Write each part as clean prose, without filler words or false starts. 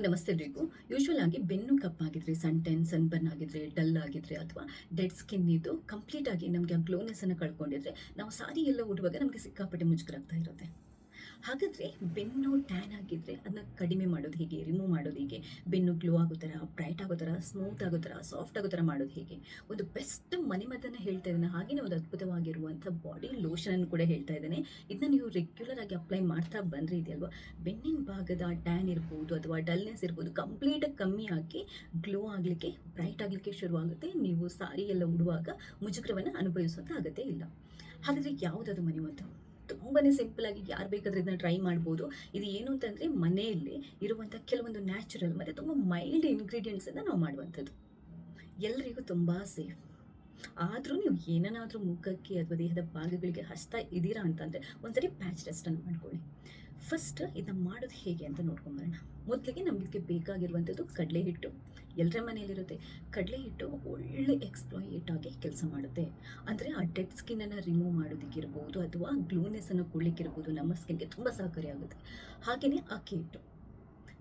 ನಮಸ್ತೆ ಎಲ್ರಿಗೂ. ಯೂಶುವಲ್ ಆಗಿ ಬೆನ್ನು ಕಪ್ಪಾಗಿದ್ರೆ, ಸನ್ಬರ್ನ್ ಆಗಿದ್ರೆ, ಡಲ್ ಆಗಿದ್ರೆ ಅಥವಾ ಡೆಡ್ ಸ್ಕಿನ್ ಇದು ಕಂಪ್ಲೀಟ್ ಆಗಿ ನಮಗೆ ಆ ಗ್ಲೋನೆಸ್ ಅನ್ನು ಕಳ್ಕೊಂಡಿದ್ರೆ ನಾವು ಸಾರಿ ಎಲ್ಲ ಉಡುವಾಗ ನಮಗೆ ಸಿಕ್ಕಾಪಟ್ಟೆ ಮುಜುಗರಾಗ್ತಾ ಇರುತ್ತೆ. ಹಾಗಾದ್ರೆ ಬೆನ್ನು ಟ್ಯಾನ್ ಆಗಿದ್ರೆ ಅದನ್ನ ಕಡಿಮೆ ಮಾಡೋದು ಹೇಗೆ, ರಿಮೂವ್ ಮಾಡೋದು ಹೇಗೆ, ಬೆನ್ನು ಗ್ಲೋ ಆಗೋ ಥರ, ಬ್ರೈಟ್ ಆಗೋ ಥರ, ಸ್ಮೂತ್ ಆಗೋ ಥರ, ಸಾಫ್ಟ್ ಆಗೋ ಥರ ಮಾಡೋದು ಹೇಗೆ, ಒಂದು ಬೆಸ್ಟ್ ಮನೆಮದ್ದನ್ನು ಹೇಳ್ತಾ ಇದ್ದೇನೆ. ಹಾಗೆಯೇ ಒಂದು ಅದ್ಭುತವಾಗಿರುವಂಥ ಬಾಡಿ ಲೋಷನ್ ಕೂಡ ಹೇಳ್ತಾ ಇದ್ದೇನೆ. ಇದನ್ನ ನೀವು ರೆಗ್ಯುಲರ್ ಆಗಿ ಅಪ್ಲೈ ಮಾಡ್ತಾ ಬಂದರೆ ಇದೆಯಲ್ವಾ, ಬೆನ್ನಿನ ಭಾಗದ ಟ್ಯಾನ್ ಇರ್ಬೋದು ಅಥವಾ ಡಲ್ನೆಸ್ ಇರ್ಬೋದು ಕಂಪ್ಲೀಟಾಗಿ ಕಮ್ಮಿ ಆಗಿ ಗ್ಲೋ ಆಗಲಿಕ್ಕೆ, ಬ್ರೈಟ್ ಆಗಲಿಕ್ಕೆ ಶುರುವಾಗುತ್ತೆ. ನೀವು ಸಾರಿ ಎಲ್ಲ ಉಡುವಾಗ ಮುಜುಗರವನ್ನು ಅನುಭವಿಸುವಂಥ ಅಗತ್ಯ ಇಲ್ಲ. ಹಾಗಾದರೆ ಯಾವುದಾದ್ರು ಮನೆಮದ್ದು ತುಂಬಾ ಸಿಂಪಲ್ ಆಗಿ ಯಾರು ಬೇಕಾದ್ರೆ ಇದನ್ನ ಟ್ರೈ ಮಾಡ್ಬೋದು. ಇದು ಏನು ಅಂತಂದರೆ ಮನೆಯಲ್ಲೇ ಇರುವಂಥ ಕೆಲವೊಂದು ನ್ಯಾಚುರಲ್ ಮತ್ತು ತುಂಬ ಮೈಲ್ಡ್ ಇಂಗ್ರೀಡಿಯೆಂಟ್ಸನ್ನು ನಾವು ಮಾಡುವಂಥದ್ದು. ಎಲ್ಲರಿಗೂ ತುಂಬ ಸೇಫ್. ಆದರೂ ನೀವು ಏನನ್ನಾದರೂ ಮುಖಕ್ಕೆ ಅಥವಾ ದೇಹದ ಭಾಗಗಳಿಗೆ ಹಚ್ತಾ ಇದ್ದೀರಾ ಅಂತಂದರೆ ಒಂದ್ಸರಿ ಪ್ಯಾಚ್ ಟೆಸ್ಟನ್ನು ಮಾಡ್ಕೊಳ್ಳಿ. ಫಸ್ಟ್ ಇದನ್ನ ಮಾಡೋದು ಹೇಗೆ ಅಂತ ನೋಡ್ಕೊಂಬರೋಣ. ಮೊದಲಿಗೆ ನಮ್ಗೆ ಇದಕ್ಕೆ ಬೇಕಾಗಿರುವಂಥದ್ದು ಕಡಲೆ ಹಿಟ್ಟು. ಎಲ್ಲರ ಮನೆಯಲ್ಲಿರುತ್ತೆ. ಕಡಲೆ ಹಿಟ್ಟು ಒಳ್ಳೆ ಎಕ್ಸ್ಪ್ಲಾಯಿಟ್ ಆಗಿ ಕೆಲಸ ಮಾಡುತ್ತೆ. ಅಂದರೆ ಆ ಡೆಡ್ ಸ್ಕಿನ್ನನ್ನು ರಿಮೂವ್ ಮಾಡೋದಕ್ಕಿರ್ಬೋದು ಅಥವಾ ಗ್ಲೂನೆಸ್ಸನ್ನು ಕೊಡಲಿಕ್ಕಿರ್ಬೋದು, ನಮ್ಮ ಸ್ಕಿನ್ಗೆ ತುಂಬ ಸಹಕಾರಿಯಾಗುತ್ತೆ. ಹಾಗೆಯೇ ಅಕ್ಕಿ ಹಿಟ್ಟು.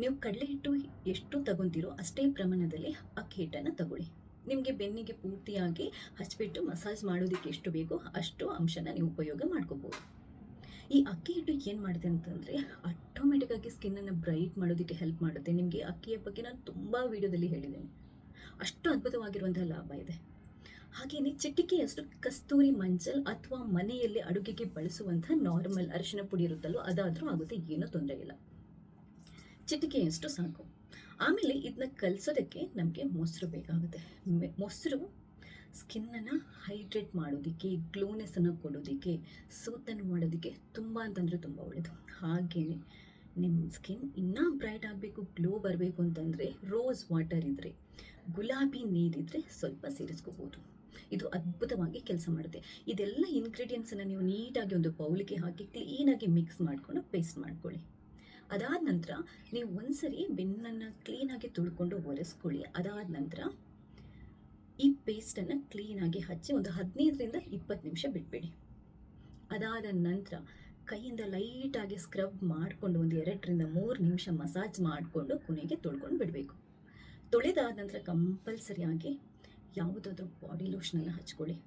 ನೀವು ಕಡಲೆ ಹಿಟ್ಟು ಎಷ್ಟು ತಗೊತೀರೋ ಅಷ್ಟೇ ಪ್ರಮಾಣದಲ್ಲಿ ಅಕ್ಕಿ ಹಿಟ್ಟನ್ನು ತಗೊಳ್ಳಿ. ನಿಮಗೆ ಬೆನ್ನಿಗೆ ಪೂರ್ತಿಯಾಗಿ ಹಚ್ಬಿಟ್ಟು ಮಸಾಜ್ ಮಾಡೋದಕ್ಕೆ ಎಷ್ಟು ಬೇಕೋ ಅಷ್ಟು ಅಂಶನ ನೀವು ಉಪಯೋಗ ಮಾಡ್ಕೋಬೋದು. ಈ ಅಕ್ಕಿ ಹಿಟ್ಟು ಏನು ಮಾಡುತ್ತೆ ಅಂತಂದರೆ ಆಟೋಮೆಟಿಕ್ಕಾಗಿ ಸ್ಕಿನ್ನನ್ನು ಬ್ರೈಟ್ ಮಾಡೋದಕ್ಕೆ ಹೆಲ್ಪ್ ಮಾಡುತ್ತೆ. ನಿಮಗೆ ಅಕ್ಕಿಯ ಬಗ್ಗೆ ನಾನು ತುಂಬ ವೀಡಿಯೋದಲ್ಲಿ ಹೇಳಿದ್ದೇನೆ. ಅಷ್ಟು ಅದ್ಭುತವಾಗಿರುವಂತಹ ಲಾಭ ಇದೆ. ಹಾಗೆಯೇ ಚಿಟಿಕೆಯಷ್ಟು ಕಸ್ತೂರಿ ಮಂಜಲ್ ಅಥವಾ ಮನೆಯಲ್ಲಿ ಅಡುಗೆಗೆ ಬಳಸುವಂಥ ನಾರ್ಮಲ್ ಅರಿಶಿನ ಪುಡಿ ಇರುತ್ತಲ್ಲೋ ಅದಾದರೂ ಆಗುತ್ತೆ, ಏನೂ ತೊಂದರೆ ಇಲ್ಲ. ಚಿಟಿಕೆಯಷ್ಟು ಸಾಕು. ಆಮೇಲೆ ಇದನ್ನ ಕಲಿಸೋದಕ್ಕೆ ನಮಗೆ ಮೊಸರು ಬೇಕಾಗುತ್ತೆ. ಮೊಸರು ಸ್ಕಿನ್ನನ್ನು ಹೈಡ್ರೇಟ್ ಮಾಡೋದಕ್ಕೆ, ಗ್ಲೋನೆಸ್ಸನ್ನು ಕೊಡೋದಕ್ಕೆ, ಸೂತನ್ನು ಮಾಡೋದಕ್ಕೆ ತುಂಬ ಅಂತಂದರೆ ತುಂಬ ಒಳ್ಳೆಯದು. ಹಾಗೆಯೇ ನಿಮ್ಮ ಸ್ಕಿನ್ ಇನ್ನೂ ಬ್ರೈಟ್ ಆಗಬೇಕು, ಗ್ಲೋ ಬರಬೇಕು ಅಂತಂದರೆ ರೋಸ್ ವಾಟರ್ ಇದ್ದರೆ, ಗುಲಾಬಿ ನೀರಿದ್ದರೆ ಸ್ವಲ್ಪ ಸೇರಿಸ್ಕೋಬೋದು. ಇದು ಅದ್ಭುತವಾಗಿ ಕೆಲಸ ಮಾಡುತ್ತೆ. ಇದೆಲ್ಲ ಇಂಗ್ರೀಡಿಯೆಂಟ್ಸನ್ನು ನೀವು ನೀಟಾಗಿ ಒಂದು ಬೌಲಿಗೆ ಹಾಕಿ ಕ್ಲೀನಾಗಿ ಮಿಕ್ಸ್ ಮಾಡಿಕೊಂಡು ಪೇಸ್ಟ್ ಮಾಡ್ಕೊಳ್ಳಿ. ಅದಾದ ನಂತರ ನೀವು ಒಂದ್ಸರಿ ಬೆನ್ನನ್ನು ಕ್ಲೀನಾಗಿ ತುಳ್ಕೊಂಡು ಒರೆಸ್ಕೊಳ್ಳಿ. ಅದಾದ ನಂತರ ಈ ಪೇಸ್ಟನ್ನು ಕ್ಲೀನಾಗಿ ಹಚ್ಚಿ ಒಂದು 15ರಿಂದ 20 ನಿಮಿಷ ಬಿಟ್ಬಿಡಿ. ಅದಾದ ನಂತರ ಕೈಯಿಂದ ಲೈಟಾಗಿ ಸ್ಕ್ರಬ್ ಮಾಡಿಕೊಂಡು ಒಂದು 2ರಿಂದ 3 ನಿಮಿಷ ಮಸಾಜ್ ಮಾಡಿಕೊಂಡು ಕೊನೆಗೆ ತೊಳ್ಕೊಂಡು ಬಿಡಬೇಕು. ತೊಳೆದಾದ ನಂತರ ಕಂಪಲ್ಸರಿಯಾಗಿ ಯಾವುದಾದ್ರೂ ಬಾಡಿ ಲೋಷನನ್ನು ಹಚ್ಕೊಳ್ಳಿ.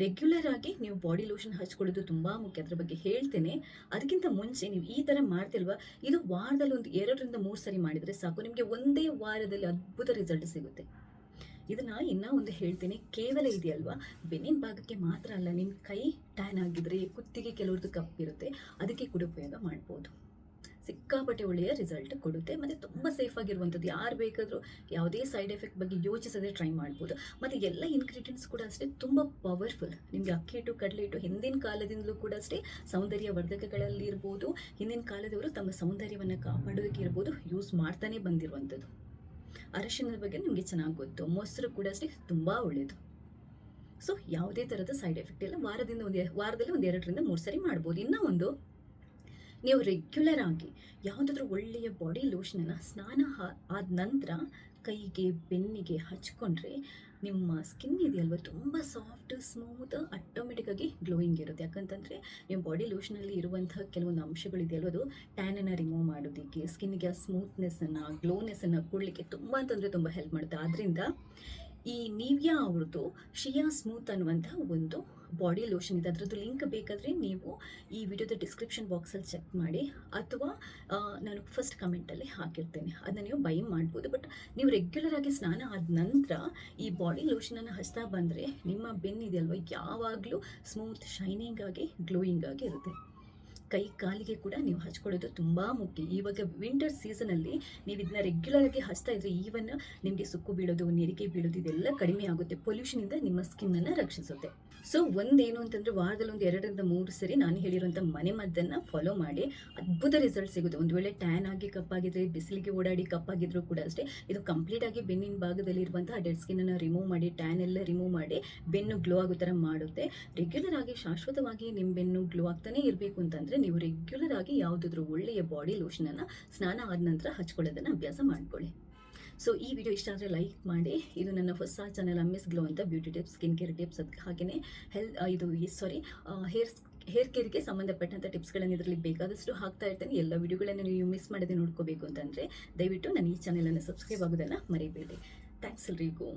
ರೆಗ್ಯುಲರ್ ಆಗಿ ನೀವು ಬಾಡಿ ಲೋಷನ್ ಹಚ್ಕೊಳ್ಳೋದು ತುಂಬ ಮುಖ್ಯ. ಅದ್ರ ಬಗ್ಗೆ ಹೇಳ್ತೇನೆ. ಅದಕ್ಕಿಂತ ಮುಂಚೆ ನೀವು ಈ ಥರ ಮಾಡ್ತಿಲ್ವಾ, ಇದು ವಾರದಲ್ಲಿ ಒಂದು 2ರಿಂದ 3 ಸರಿ ಮಾಡಿದರೆ ಸಾಕು. ನಿಮಗೆ ಒಂದೇ ವಾರದಲ್ಲಿ ಅದ್ಭುತ ರಿಸಲ್ಟ್ ಸಿಗುತ್ತೆ. ಇದನ್ನು ಇನ್ನೂ ಒಂದು ಹೇಳ್ತೀನಿ, ಕೇವಲ ಇದೆಯಲ್ವಾ ಬೆನ್ನಿನ ಭಾಗಕ್ಕೆ ಮಾತ್ರ ಅಲ್ಲ, ನಿಮ್ಮ ಕೈ ಟ್ಯಾನ್ ಆಗಿದ್ರೆ, ಕುತ್ತಿಗೆ ಕೆಲವ್ರದ್ದು ಕಪ್ಪಿರುತ್ತೆ, ಅದಕ್ಕೆ ಕೂಡ ಉಪಯೋಗ ಮಾಡ್ಬೋದು. ಸಿಕ್ಕಾಪಟ್ಟೆ ಒಳ್ಳೆಯ ರಿಸಲ್ಟ್ ಕೊಡುತ್ತೆ ಮತ್ತು ತುಂಬ ಸೇಫ್ ಆಗಿರುವಂಥದ್ದು. ಯಾರು ಬೇಕಾದರೂ ಯಾವುದೇ ಸೈಡ್ ಎಫೆಕ್ಟ್ ಬಗ್ಗೆ ಯೋಚಿಸದೆ ಟ್ರೈ ಮಾಡ್ಬೋದು. ಮತ್ತು ಎಲ್ಲ ಇಂಗ್ರೀಡಿಯೆಂಟ್ಸ್ ಕೂಡ ಅಷ್ಟೇ ತುಂಬ ಪವರ್ಫುಲ್. ನಿಮಗೆ ಅಕ್ಕಿ ಹಿಟ್ಟು, ಕಡಲೆ ಹಿಟ್ಟು ಹಿಂದಿನ ಕಾಲದಿಂದಲೂ ಕೂಡ ಅಷ್ಟೇ ಸೌಂದರ್ಯ ವರ್ಧಕಗಳಲ್ಲಿ ಇರ್ಬೋದು, ಹಿಂದಿನ ಕಾಲದವರು ತಮ್ಮ ಸೌಂದರ್ಯವನ್ನು ಕಾಪಾಡೋದಕ್ಕೆ ಇರ್ಬೋದು ಯೂಸ್ ಮಾಡ್ತಾನೆ ಬಂದಿರುವಂಥದ್ದು. ಅರಿಶಿಣದ ಬಗ್ಗೆ ನಿಮಗೆ ಚೆನ್ನಾಗಿ ಗೊತ್ತು. ಮೊಸರು ಕೂಡ ಅಷ್ಟೇ ತುಂಬ ಒಳ್ಳೆಯದು. ಸೊ ಯಾವುದೇ ಥರದ ಸೈಡ್ ಎಫೆಕ್ಟ್ ಇಲ್ಲ. ವಾರದಲ್ಲಿ ಒಂದು 2ರಿಂದ 3 ಸರಿ ಮಾಡ್ಬೋದು. ಇನ್ನೂ ಒಂದು, ನೀವು ರೆಗ್ಯುಲರ್ ಆಗಿ ಯಾವುದಾದ್ರೂ ಒಳ್ಳೆಯ ಬಾಡಿ ಲೋಷನನ್ನು ಸ್ನಾನ ಆದ ನಂತರ ಕೈಗೆ, ಬೆನ್ನಿಗೆ ಹಚ್ಕೊಂಡ್ರೆ ನಿಮ್ಮ ಸ್ಕಿನ್ ಇದೆಯಲ್ವ ತುಂಬ ಸಾಫ್ಟ್, ಸ್ಮೂತ್, ಆಟೋಮೆಟಿಕ್ಕಾಗಿ ಗ್ಲೋಯಿಂಗ್ ಇರುತ್ತೆ. ಯಾಕಂತಂದರೆ ನೀವು ಬಾಡಿ ಲೋಷನಲ್ಲಿ ಇರುವಂಥ ಕೆಲವೊಂದು ಅಂಶಗಳಿದೆಯಲ್ವ ಅದು ಟ್ಯಾನನ್ನು ರಿಮೂವ್ ಮಾಡೋದಕ್ಕೆ, ಸ್ಕಿನ್ನಿಗೆ ಆ ಸ್ಮೂತ್ನೆಸ್ಸನ್ನು, ಗ್ಲೋನೆಸ್ಸನ್ನು ಕೊಡಲಿಕ್ಕೆ ತುಂಬ ಅಂತಂದರೆ ತುಂಬ ಹೆಲ್ಪ್ ಮಾಡುತ್ತೆ. ಆದ್ದರಿಂದ ಈ ನಿವಿಯಾ ಅವ್ರದ್ದು ಶಿಯಾ ಸ್ಮೂತ್ ಅನ್ನುವಂಥ ಒಂದು ಬಾಡಿ ಲೋಷನ್ ಇದೆ. ಅದರದ್ದು ಲಿಂಕ್ ಬೇಕಾದರೆ ನೀವು ಈ ವಿಡಿಯೋದ ಡಿಸ್ಕ್ರಿಪ್ಷನ್ ಬಾಕ್ಸಲ್ಲಿ ಚೆಕ್ ಮಾಡಿ ಅಥವಾ ನಾನು ಫಸ್ಟ್ ಕಮೆಂಟಲ್ಲಿ ಹಾಕಿರ್ತೇನೆ, ಅದನ್ನು ನೀವು ಬೈ ಮಾಡ್ಬೋದು. ಬಟ್ ನೀವು ರೆಗ್ಯುಲರ್ ಆಗಿ ಸ್ನಾನ ಆದ ನಂತರ ಈ ಬಾಡಿ ಲೋಷನನ್ನು ಹಚ್ತಾ ಬಂದರೆ ನಿಮ್ಮ ಬೆನ್ನಿದೆಯಲ್ವ ಯಾವಾಗಲೂ ಸ್ಮೂತ್, ಶೈನಿಂಗ್ ಆಗಿ, ಗ್ಲೋಯಿಂಗ್ ಆಗಿ ಇರುತ್ತೆ. ಕೈ ಕಾಲಿಗೆ ಕೂಡ ನೀವು ಹಚ್ಕೊಳ್ಳೋದು ತುಂಬ ಮುಖ್ಯ. ಇವಾಗ ವಿಂಟರ್ ಸೀಸನಲ್ಲಿ ನೀವು ಇದನ್ನ ರೆಗ್ಯುಲರ್ ಆಗಿ ಹಚ್ತಾ ಇದ್ರೆ ಈವನ್ ನಿಮಗೆ ಸುಕ್ಕು ಬೀಳೋದು, ನೆರಿಗೆ ಬೀಳೋದು ಇದೆಲ್ಲ ಕಡಿಮೆ ಆಗುತ್ತೆ. ಪೊಲ್ಯೂಷನಿಂದ ನಿಮ್ಮ ಸ್ಕಿನ್ನನ್ನು ರಕ್ಷಿಸುತ್ತೆ. ಸೊ ಒಂದೇನು ಅಂತಂದರೆ ವಾರದಲ್ಲಿ ಒಂದು 2ರಿಂದ 3 ಸರಿ ನಾನು ಹೇಳಿರುವಂಥ ಮನೆಮದ್ದನ್ನು ಫಾಲೋ ಮಾಡಿ ಅದ್ಭುತ ರಿಸಲ್ಟ್ ಸಿಗುತ್ತೆ. ಒಂದು ವೇಳೆ ಟ್ಯಾನ್ ಆಗಿ ಕಪ್ಪಾಗಿದ್ರೆ, ಬಿಸಿಲಿಗೆ ಓಡಾಡಿ ಕಪ್ಪಾಗಿದ್ರೂ ಕೂಡ ಅಷ್ಟೇ ಇದು ಕಂಪ್ಲೀಟಾಗಿ ಬೆನ್ನಿನ ಭಾಗದಲ್ಲಿ ಇರುವಂತಹ ಡೆಡ್ ಸ್ಕಿನ್ನನ್ನು ರಿಮೂವ್ ಮಾಡಿ, ಟ್ಯಾನ್ ಎಲ್ಲ ರಿಮೂವ್ ಮಾಡಿ ಬೆನ್ನು ಗ್ಲೋ ಆಗೋ ಥರ ಮಾಡುತ್ತೆ. ರೆಗ್ಯುಲರ್ ಆಗಿ ಶಾಶ್ವತವಾಗಿ ನಿಮ್ಮ ಬೆನ್ನು ಗ್ಲೋ ಆಗ್ತಾನೆ ಇರಬೇಕು ಅಂತಂದರೆ ನೀವು ರೆಗ್ಯುಲರ್ ಆಗಿ ಯಾವುದಾದ್ರೂ ಒಳ್ಳೆಯ ಬಾಡಿ ಲೋಷನನ್ನು ಸ್ನಾನ ಆದ ನಂತರ ಹಚ್ಕೊಳ್ಳೋದನ್ನು ಅಭ್ಯಾಸ ಮಾಡ್ಕೊಳ್ಳಿ. ಸೊ ಈ ವಿಡಿಯೋ ಇಷ್ಟ ಆದರೆ ಲೈಕ್ ಮಾಡಿ. ಇದು ನನ್ನ ಹೊಸ ಚಾನಲ್ MS ಗ್ಲೋ ಅಂತ beauty tips, skin care tips, ಹಾಗೆಯೇ ಹೇರ್ ಹೇರ್ ಕೇರ್ಗೆ ಸಂಬಂಧಪಟ್ಟಂಥ ಟಿಪ್ಸ್ಗಳನ್ನು ಇದರಲ್ಲಿ ಬೇಕಾದಷ್ಟು ಹಾಕ್ತಾ ಇರ್ತೇನೆ. ಎಲ್ಲ ವಿಡಿಯೋಗಳನ್ನು ನೀವು ಮಿಸ್ ಮಾಡದೆ ನೋಡ್ಕೋಬೇಕು ಅಂತಂದರೆ ದಯವಿಟ್ಟು ನನ್ನ ಈ ಚಾನಲನ್ನು ಸಬ್ಸ್ಕ್ರೈಬ್ ಆಗೋದನ್ನು ಮರಿಬೇಡಿ. ಥ್ಯಾಂಕ್ಸ್ ಎಲ್ರಿಗೂ.